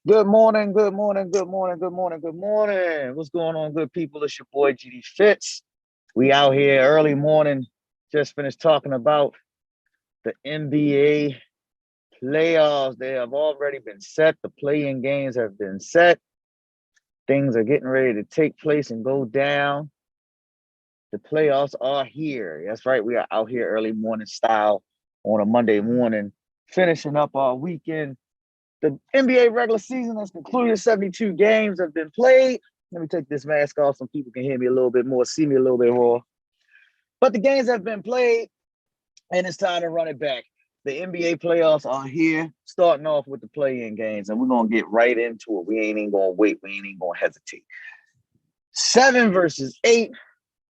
Good morning, good morning, good morning, good morning, good morning. What's going on, good people? It's your boy GD Fitz. We out here early morning. Just finished talking about the NBA playoffs. They have already been set. The play-in games have been set. Things are getting ready to take place and go down. The playoffs are here. That's right. We are out here early morning style on a Monday morning, finishing up our weekend. The NBA regular season has concluded. 72 games have been played. Let me take this mask off so people can hear me a little bit more, see me a little bit more. But the games have been played, and it's time to run it back. The NBA playoffs are here, starting off with the play-in games, and we're going to get right into it. We ain't even going to wait. We ain't even going to hesitate. 7 versus 8,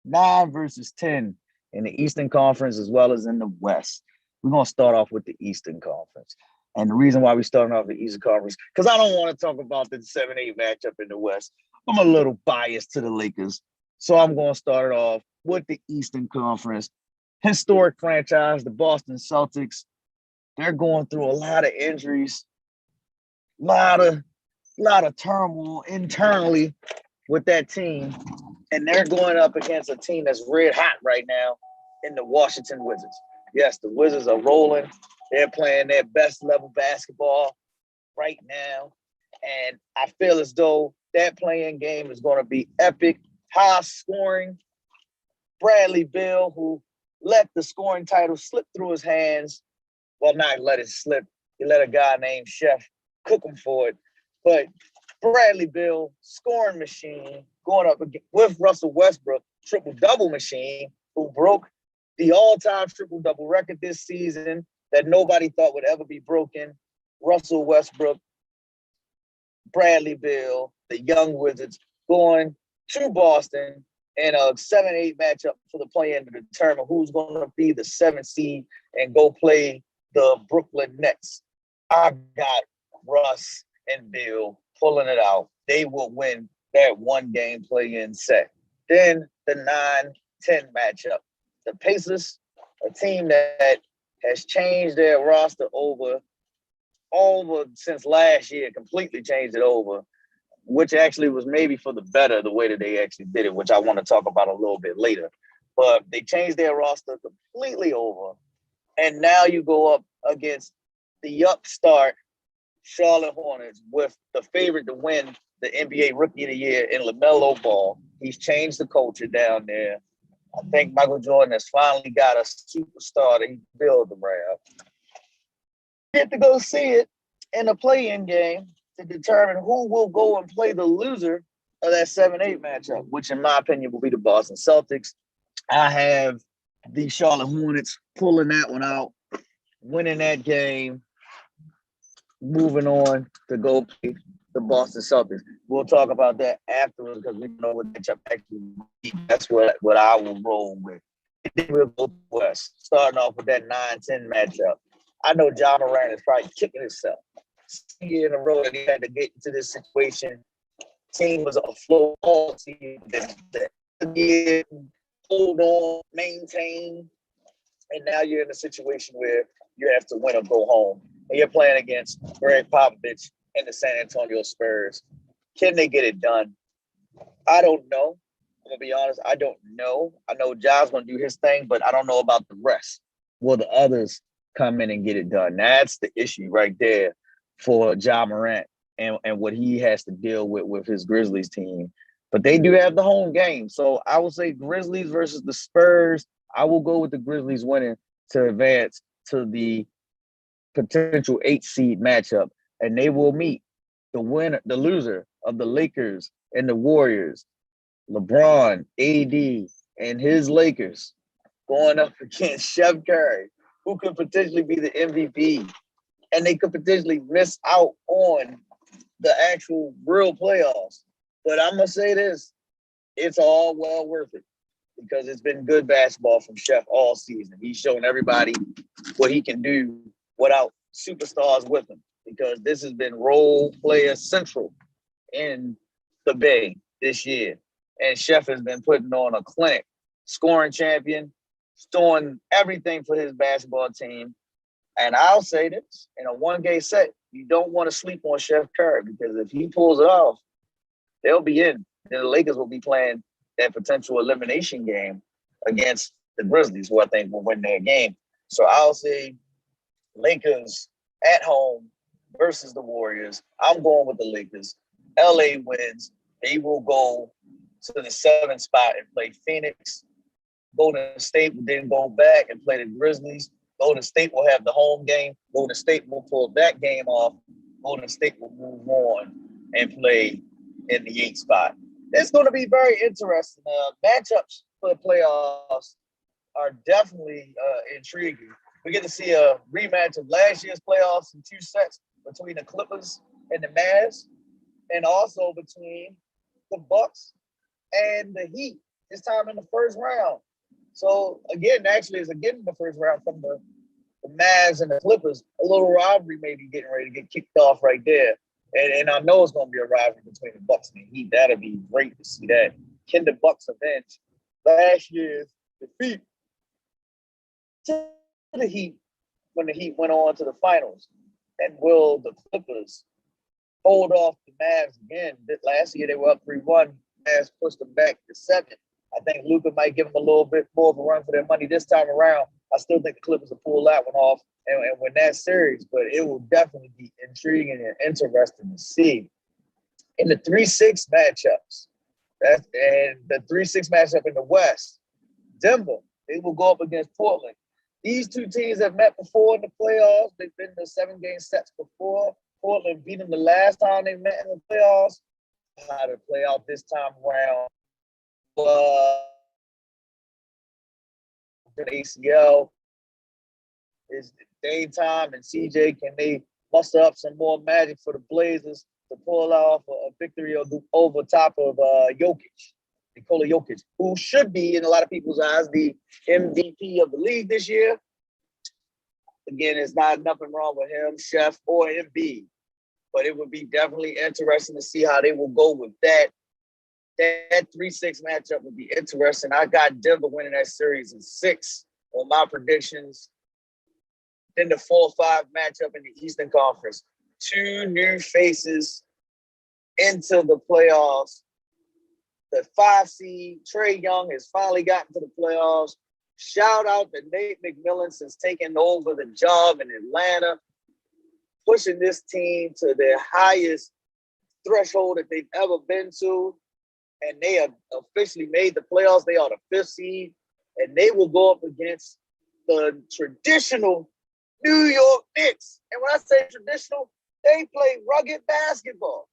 9 versus 10 in the Eastern Conference as well as in the West. We're going to start off with the Eastern Conference. And the reason why we're starting off the Eastern Conference, because I don't want to talk about the 7-8 matchup in the West. I'm a little biased to the Lakers. So I'm going to start it off with the Eastern Conference. Historic franchise, the Boston Celtics. They're going through a lot of injuries, a lot of turmoil internally with that team. And they're going up against a team that's red hot right now in the Washington Wizards. Yes, the Wizards are rolling. They're playing their best level basketball right now. And I feel as though that playing game is going to be epic, high scoring. Bradley Beal, who let the scoring title slip through his hands. Well, not let it slip. He let a guy named Chef cook him for it. But Bradley Beal, scoring machine, going up with Russell Westbrook, triple-double machine, who broke the all-time triple-double record this season that nobody thought would ever be broken. Russell Westbrook, Bradley Beal, the young Wizards going to Boston in a 7-8 matchup for the play-in to determine who's going to be the 7th seed and go play the Brooklyn Nets. I got Russ and Bill pulling it out. They will win that one-game play-in set. Then the 9-10 matchup. The Pacers, a team that has changed their roster over since last year, completely changed it over, which actually was maybe for the better, the way that they actually did it, which I want to talk about a little bit later. But they changed their roster completely over. And now you go up against the upstart Charlotte Hornets with the favorite to win the NBA Rookie of the Year in LaMelo Ball. He's changed the culture down there. I think Michael Jordan has finally got a superstar that he built around. Get to go see it in a play-in game to determine who will go and play the loser of that 7-8 matchup, which in my opinion will be the Boston Celtics. I have the Charlotte Hornets pulling that one out, winning that game, moving on to go play the Boston Celtics. We'll talk about that afterwards because we know what matchup actually will be. That's what I will roll with. And then we'll go west, starting off with that 9-10 matchup. I know John Moran is probably kicking himself. Year in a row that he had to get into this situation. Team was afloat all season. Hold on, maintain, and now you're in a situation where you have to win or go home. And you're playing against Greg Popovich and the San Antonio Spurs. Can they get it done? I don't know. I'm going to be honest. I don't know. I know John's going to do his thing, but I don't know about the rest. Will the others come in and get it done? That's the issue right there for John Morant and what he has to deal with his Grizzlies team. But they do have the home game. So I will say Grizzlies versus the Spurs. I will go with the Grizzlies winning to advance to the potential 8-seed matchup. And they will meet the loser of the Lakers and the Warriors. LeBron, AD, and his Lakers going up against Chef Curry, who could potentially be the MVP. And they could potentially miss out on the actual real playoffs. But I'm going to say this, it's all well worth it because it's been good basketball from Chef all season. He's shown everybody what he can do without superstars with him because this has been role player central in the Bay this year. And Chef has been putting on a clinic, scoring champion, doing everything for his basketball team. And I'll say this, in a one-game set, you don't want to sleep on Chef Curry because if he pulls it off, they'll be in. Then the Lakers will be playing that potential elimination game against the Grizzlies, who I think will win their game. So I'll say Lakers at home versus the Warriors. I'm going with the Lakers. LA wins. They will go to the 7th spot and play Phoenix. Golden State will then go back and play the Grizzlies. Golden State will have the home game. Golden State will pull that game off. Golden State will move on and play in the 8th spot. It's going to be very interesting. Matchups for the playoffs are definitely intriguing. We get to see a rematch of last year's playoffs in 2 sets between the Clippers and the Mavs, and also between the Bucks and the Heat, this time in the first round. So, again, actually, it's again in the first round from the Mavs and the Clippers. A little rivalry may be getting ready to get kicked off right there. And I know it's going to be a rivalry between the Bucks and the Heat. That'll be great to see that. Can the Bucks avenge last year's defeat to the Heat when the Heat went on to the finals? And will the Clippers hold off the Mavs again? Last year they were up 3-1. Mavs pushed them back to 7. I think Luka might give them a little bit more of a run for their money this time around. I still think the Clippers will pull that one off and win that series, but it will definitely be intriguing and interesting to see. In the 3-6 matchups, and the 3-6 matchup in the West, Denver, they will go up against Portland. These two teams have met before in the playoffs. They've been in the 7-game sets before. Portland beat them the last time they met in the playoffs. How to play out this time around. ACL is Daytime and CJ. Can they muster up some more magic for the Blazers to pull off a victory over top of Nikola Jokic, who should be, in a lot of people's eyes, the MVP of the league this year? Again, it's not nothing wrong with him, Chef, or Embiid, but it would be definitely interesting to see how they will go with that. That 3-6 matchup would be interesting. I got Denver winning that series in 6 on my predictions. Then the 4-5 matchup in the Eastern Conference. 2 new faces into the playoffs. The 5 seed, Trae Young, has finally gotten to the playoffs. Shout out to Nate McMillan since taking over the job in Atlanta, pushing this team to their highest threshold that they've ever been to. And they have officially made the playoffs. They are the 5th seed, and they will go up against the traditional New York Knicks. And when I say traditional, they play rugged basketball.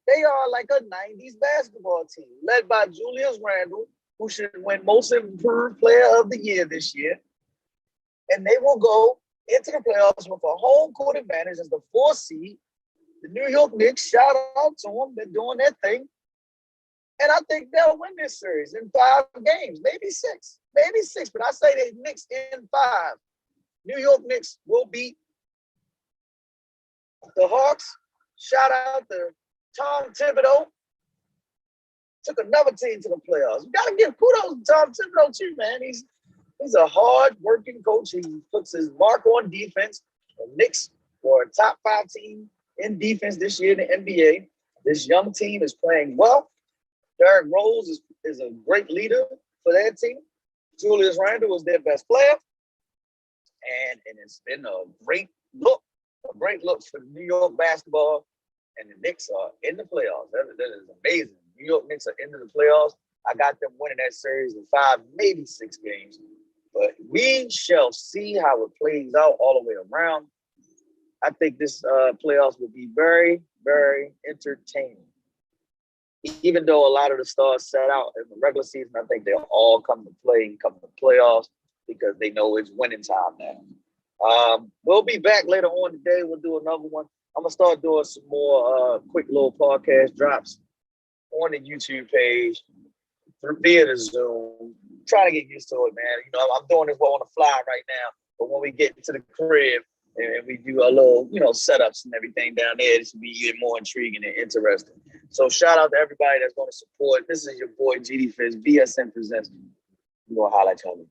They are like a 90s basketball team led by Julius Randle, who should win Most Improved Player of the Year this year. And they will go into the playoffs with a home court advantage as the 4th seed. The New York Knicks, shout out to them. They're doing their thing. And I think they'll win this series in 5 games, maybe 6. But I say the Knicks in 5. New York Knicks will beat the Hawks. Shout out to Tom Thibodeau. Took another team to the playoffs. You got to give kudos to Tom Thibodeau too, man. He's a hard-working coach. He puts his mark on defense. The Knicks were a top 5 team in defense this year in the NBA. This young team is playing well. Derrick Rose is a great leader for that team. Julius Randle was their best player. And it's been a great look for New York basketball. And the Knicks are in the playoffs. That is amazing. New York Knicks are into the playoffs. I got them winning that series in 5, maybe 6 games. But we shall see how it plays out all the way around. I think this playoffs will be very, very entertaining. Even though a lot of the stars set out in the regular season, I think they'll all come to play and come to playoffs because they know it's winning time now. We'll be back later on today. We'll do another one. I'm going to start doing some more quick little podcast drops on the YouTube page via the Zoom. Trying to get used to it, man. You know, I'm doing this on the fly right now. But when we get to the crib and we do a little, setups and everything down there, this will be even more intriguing and interesting. So shout out to everybody that's going to support. This is your boy GD Fizz, BSN Presents. We're going to highlight y'all.